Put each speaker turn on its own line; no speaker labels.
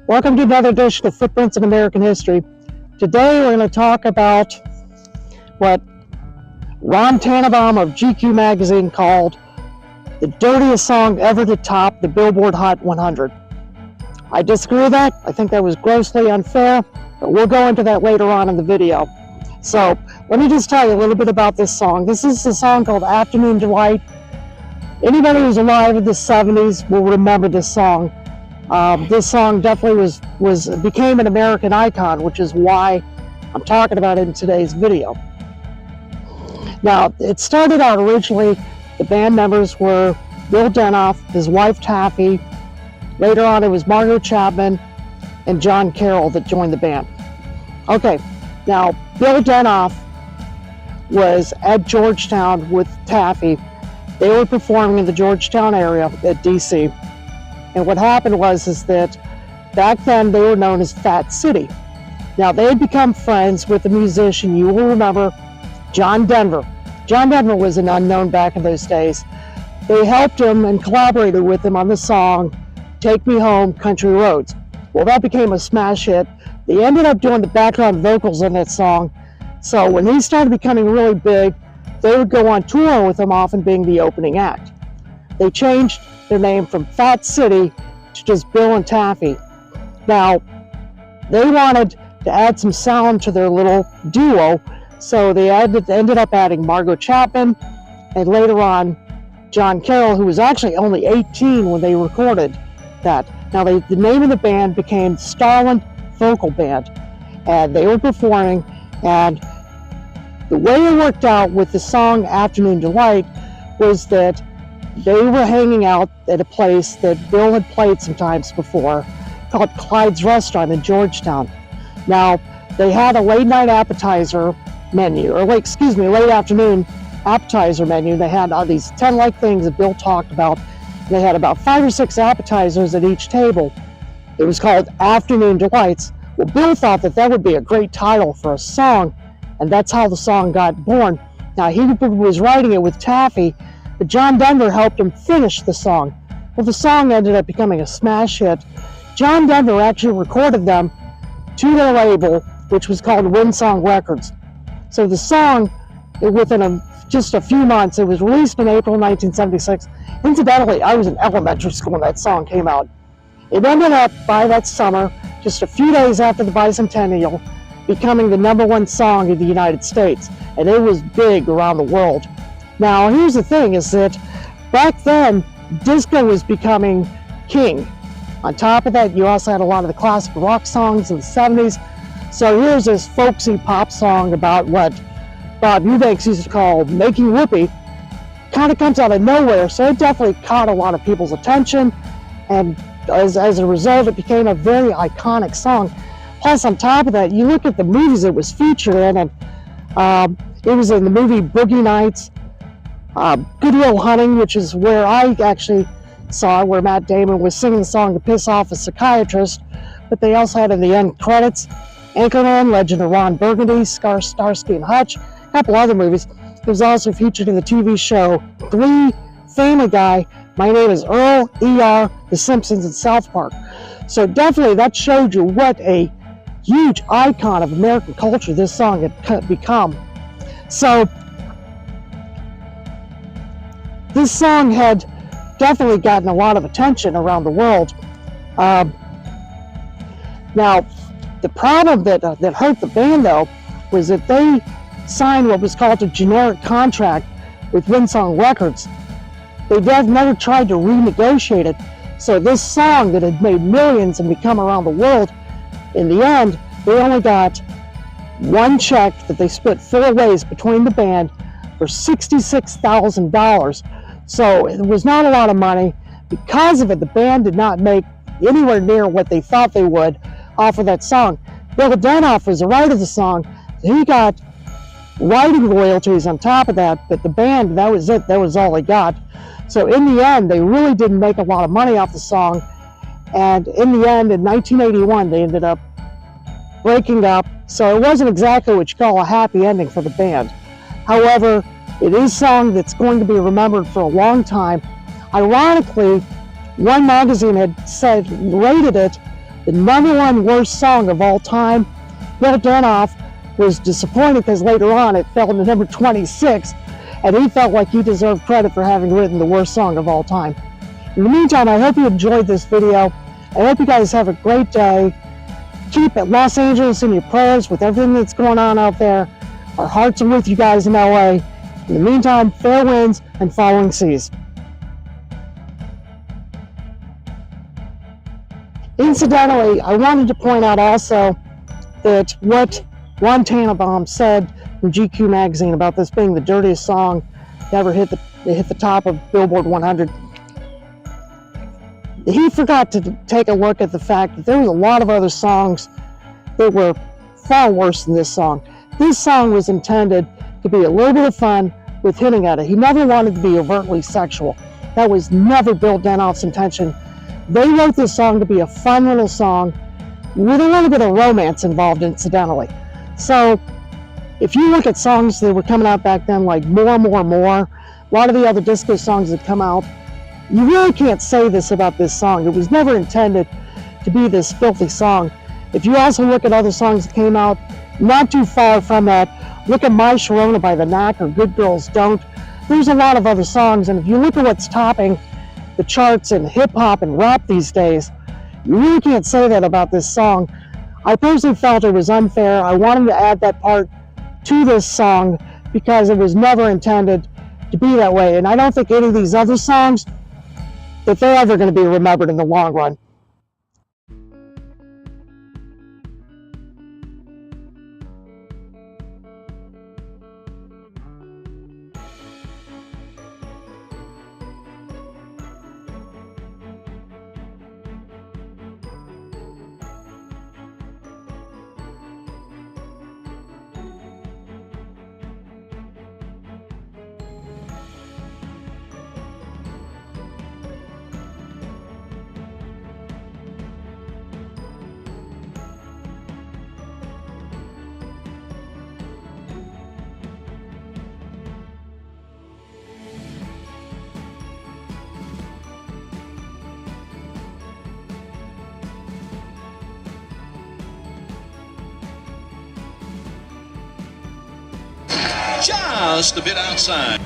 Welcome to another edition of Footprints in American History. Today we're going to talk about what Ron Tannenbaum of GQ magazine called the dirtiest song ever to top the Billboard Hot 100. I disagree with that. I think that was grossly unfair, but we'll go into that later on in the video. So let me just tell you a little bit about this song. This is a song called Afternoon Delight. Anybody who's alive in the 70s will remember this song. This song definitely became an American icon, which is why I'm talking about it in today's video. Now, it started out originally, the band members were Bill Denoff, his wife Taffy. Later on, it was Margot Chapman and John Carroll that joined the band. Okay, now Bill Denoff was at Georgetown with Taffy. They were performing in the Georgetown area at DC. And what happened is that back then they were known as Fat City. Now they had become friends with a musician, you will remember, John Denver. John Denver was an unknown back in those days. They helped him and collaborated with him on the song, Take Me Home, Country Roads. Well, that became a smash hit. They ended up doing the background vocals on that song. So when he started becoming really big, they would go on tour with him, often being the opening act. They changed their name from Fat City to just Bill and Taffy. Now, they wanted to add some sound to their little duo, so they ended up adding Margot Chapman, and later on, John Carroll, who was actually only 18 when they recorded that. Now, the name of the band became Starland Vocal Band, and they were performing, and the way it worked out with the song Afternoon Delight was that they were hanging out at a place that Bill had played sometimes before called Clyde's Restaurant in Georgetown. Now, they had a late night appetizer menu, or late afternoon appetizer menu. They had all these 10 things that Bill talked about. They had about 5 or 6 appetizers at each table. It was called Afternoon Delights. Well, Bill thought that would be a great title for a song, and that's how the song got born. Now, he was writing it with Taffy, but John Denver helped him finish the song. Well, the song ended up becoming a smash hit. John Denver actually recorded them to their label, which was called Winsong Records. So the song, within just a few months, it was released in April 1976. Incidentally, I was in elementary school when that song came out. It ended up, by that summer, just a few days after the bicentennial, becoming the #1 song in the United States, and it was big around the world. Now, here's the thing, is that back then, disco was becoming king. On top of that, you also had a lot of the classic rock songs in the 70s. So here's this folksy pop song about what Bob Eubanks used to call making whoopee. Kind of comes out of nowhere, so it definitely caught a lot of people's attention, and as a result, it became a very iconic song. Plus, on top of that, you look at the movies it was featured in, and it was in the movie Boogie Nights, Good Will Hunting, which is where I actually saw it, where Matt Damon was singing the song to piss off a psychiatrist. But they also had in the end credits Anchorman, Legend of Ron Burgundy, Starsky and Hutch, a couple other movies. It was also featured in the TV show Glee, Family Guy, My Name is Earl, ER, The Simpsons, and South Park. So definitely that showed you what a huge icon of American culture this song had become. So this song had definitely gotten a lot of attention around the world. Now, the problem that hurt the band, though, was that they signed what was called a generic contract with Winsong Records. They never tried to renegotiate it. So this song that had made millions and become around the world, in the end, they only got one check that they split 4 ways between the band for $66,000. So it was not a lot of money. Because of it, the band did not make anywhere near what they thought they would off of that song. Bill Denoff was the writer of the song. He got writing royalties on top of that, but the band, that was it. That was all they got. So in the end, they really didn't make a lot of money off the song. And in the end, in 1981, they ended up breaking up. So it wasn't exactly what you call a happy ending for the band. However, it is a song that's going to be remembered for a long time. Ironically, one magazine had rated it the #1 worst song of all time. Bill Danoff was disappointed because later on it fell to number 26, and he felt like he deserved credit for having written the worst song of all time. In the meantime, I hope you enjoyed this video. I hope you guys have a great day. Keep Los Angeles in your prayers with everything that's going on out there. Our hearts are with you guys in LA. In the meantime, fair winds and following seas. Incidentally, I wanted to point out also that what Ron Tannenbaum said from GQ magazine about this being the dirtiest song to ever hit the top of Billboard 100. He forgot to take a look at the fact that there was a lot of other songs that were far worse than this song. This song was intended to be a little bit of fun with hitting at it. He never wanted to be overtly sexual. That was never Bill Danoff's intention. They wrote this song to be a fun little song with a little bit of romance involved, incidentally. So if you look at songs that were coming out back then, like More, a lot of the other disco songs that come out, you really can't say this about this song. It was never intended to be this filthy song. If you also look at other songs that came out not too far from that, look at My Sharona by The Knack or Good Girls Don't. There's a lot of other songs, and if you look at what's topping the charts in hip-hop and rap these days, you really can't say that about this song. I personally felt it was unfair. I wanted to add that part to this song because it was never intended to be that way, and I don't think any of these other songs that they're ever going to be remembered in the long run.
Just a bit outside.